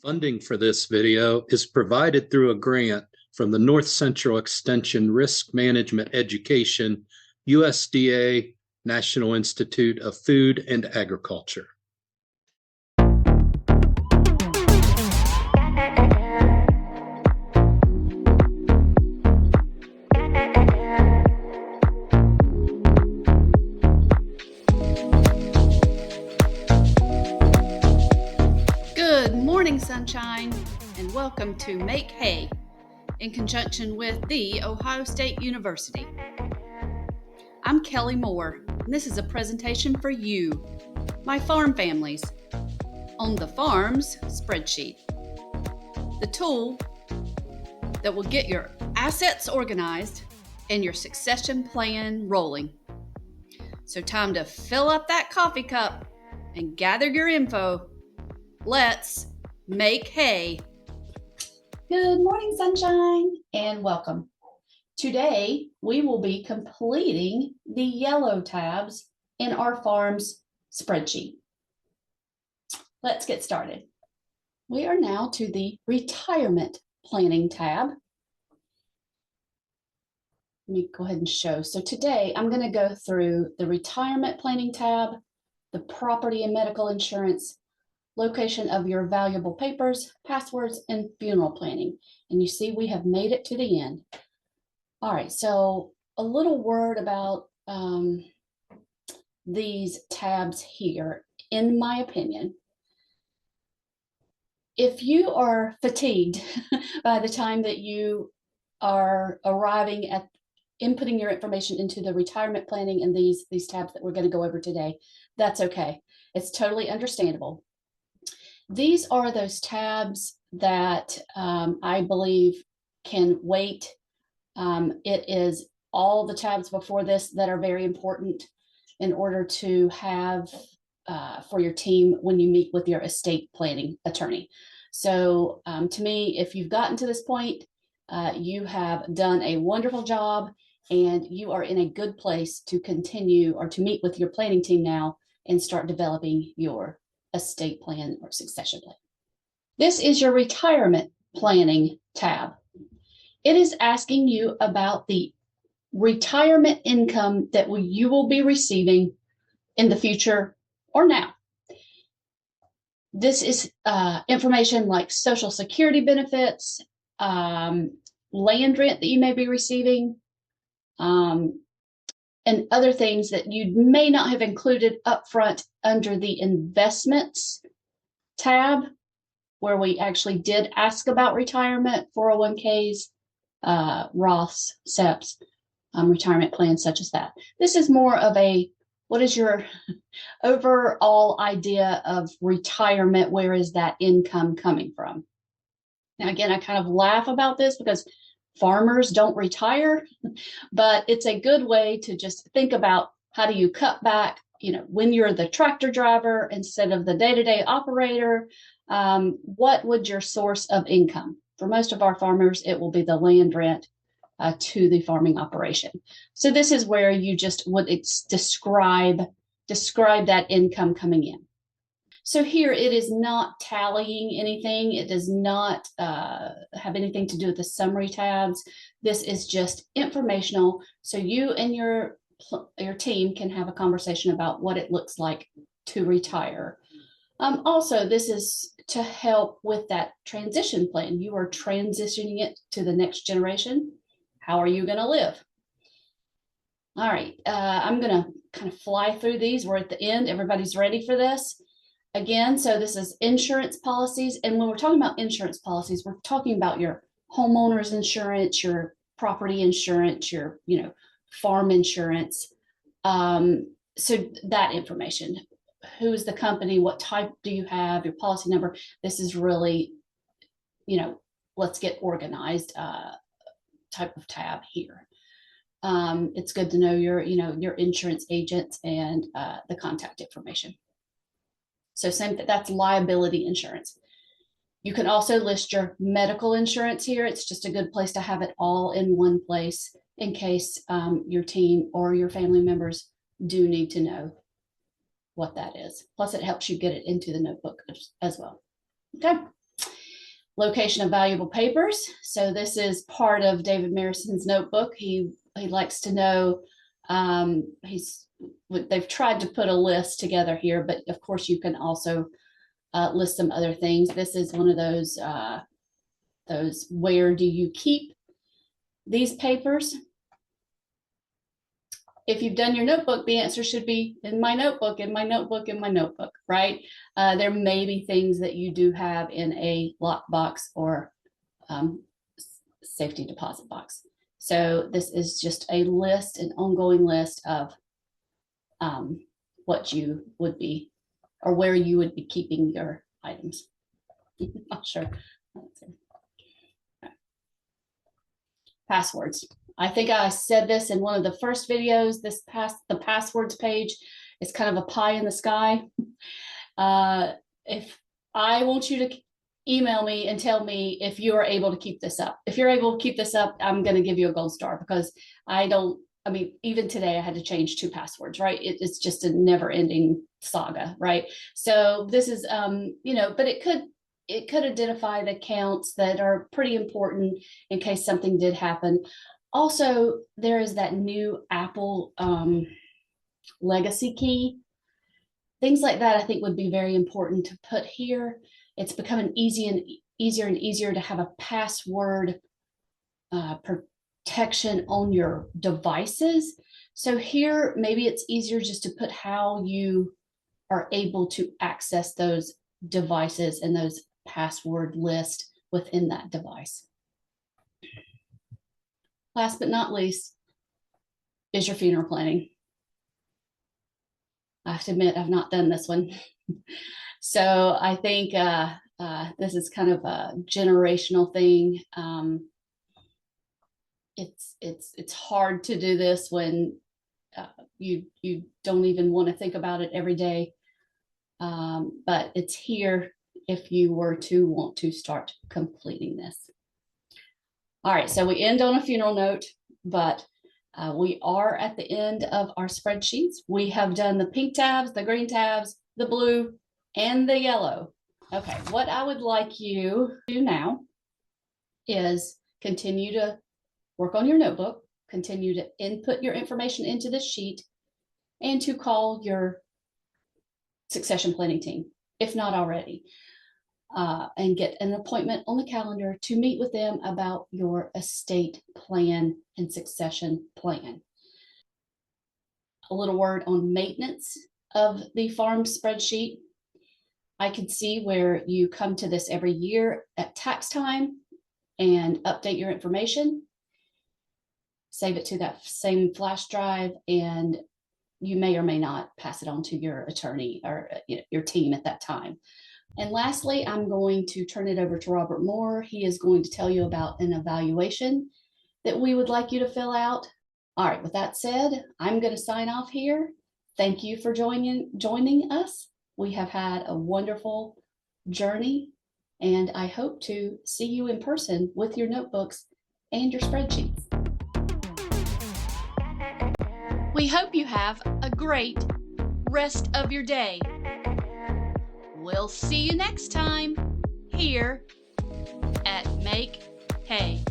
Funding for this video is provided through a grant from the North Central Extension Risk Management Education, USDA, National Institute of Food and Agriculture. Good morning, sunshine, and welcome to Make Hay in conjunction with The Ohio State University. I'm Kelly Moore, and this is a presentation for you, my farm families, on the Farms spreadsheet, the tool that will get your assets organized and your succession plan rolling. So time to fill up that coffee cup and gather your info. Let's make hay. Good morning, sunshine, and welcome. Today, we will be completing the yellow tabs in our farm's spreadsheet. Let's get started. We are now to the retirement planning tab. Let me go ahead and show. So today, I'm going to go through the retirement planning tab, the property and medical insurance, location of your valuable papers, passwords, and funeral planning. And you see we have made it to the end. All right, so a little word about these tabs here. In my opinion, if you are fatigued by the time that you are arriving at inputting your information into the retirement planning and these tabs that we're going to go over today, that's okay. It's totally understandable. These are those tabs that I believe can wait. It is all the tabs before this that are very important in order to have for your team when you meet with your estate planning attorney. So to me, if you've gotten to this point, you have done a wonderful job and you are in a good place to continue or to meet with your planning team now and start developing your estate plan or succession plan. This is your retirement planning tab. It is asking you about the retirement income that you will be receiving in the future or now. This is information like Social Security benefits, land rent that you may be receiving, and other things that you may not have included upfront under the investments tab, where we actually did ask about retirement, 401ks, Roths, SEPs, retirement plans such as that. This is more of a, what is your overall idea of retirement? Where is that income coming from? Now, again, I kind of laugh about this because farmers don't retire, but it's a good way to just think about how do you cut back, when you're the tractor driver instead of the day-to-day operator, what would your source of income? For most of our farmers, it will be the land rent to the farming operation. So this is where you just would describe that income coming in. So here it is not tallying anything. It does not have anything to do with the summary tabs. This is just informational. So you and your team can have a conversation about what it looks like to retire. Also, this is to help with that transition plan. You are transitioning it to the next generation. How are you going to live? All right, I'm going to kind of fly through these. We're at the end. Everybody's ready for this. Again, so this is insurance policies. And when we're talking about insurance policies, we're talking about your homeowner's insurance, your property insurance, your, farm insurance. So that information, who's the company, what type do you have, your policy number. This is really, let's get organized type of tab here. It's good to know your insurance agent and the contact information. So that's liability insurance. You can also list your medical insurance here. It's just a good place to have it all in one place in case your team or your family members do need to know what that is. Plus, it helps you get it into the notebook as well. Okay. Location of valuable papers. So this is part of David Marison's notebook. He likes to know, they've tried to put a list together here, but of course you can also list some other things. This is one of those where do you keep these papers? If you've done your notebook, the answer should be in my notebook, in my notebook, in my notebook, right? There may be things that you do have in a lockbox or safety deposit box. So this is just a list, an ongoing list of what you would be, or where you would be keeping your items. Not sure. Passwords. I think I said this in one of the first videos. The passwords page is kind of a pie in the sky. If I want you to email me and tell me if you are able to keep this up. If you're able to keep this up, I'm going to give you a gold star, because even today I had to change 2 passwords, right? It's just a never ending saga, right? So this is, but it could identify the accounts that are pretty important in case something did happen. Also, there is that new Apple legacy key. Things like that I think would be very important to put here. It's becoming easier and easier to have a password protection on your devices. So here, maybe it's easier just to put how you are able to access those devices and those password list within that device. Last but not least is your funeral planning. I have to admit, I've not done this one. So I think this is kind of a generational thing. It's hard to do this when you don't even want to think about it every day. But it's here if you were to want to start completing this. All right, so we end on a funeral note, but we are at the end of our spreadsheets. We have done the pink tabs, the green tabs, the blue, and the yellow. Okay, what I would like you to do now is continue to work on your notebook, continue to input your information into this sheet, and to call your succession planning team, if not already. And get an appointment on the calendar to meet with them about your estate plan and succession plan. A little word on maintenance of the farm spreadsheet. I could see where you come to this every year at tax time and update your information, save it to that same flash drive, and you may or may not pass it on to your attorney or your team at that time. And lastly, I'm going to turn it over to Robert Moore. He is going to tell you about an evaluation that we would like you to fill out. All right, with that said, I'm going to sign off here. Thank you for joining us. We have had a wonderful journey, and I hope to see you in person with your notebooks and your spreadsheets. We hope you have a great rest of your day. We'll see you next time here at Make Hay.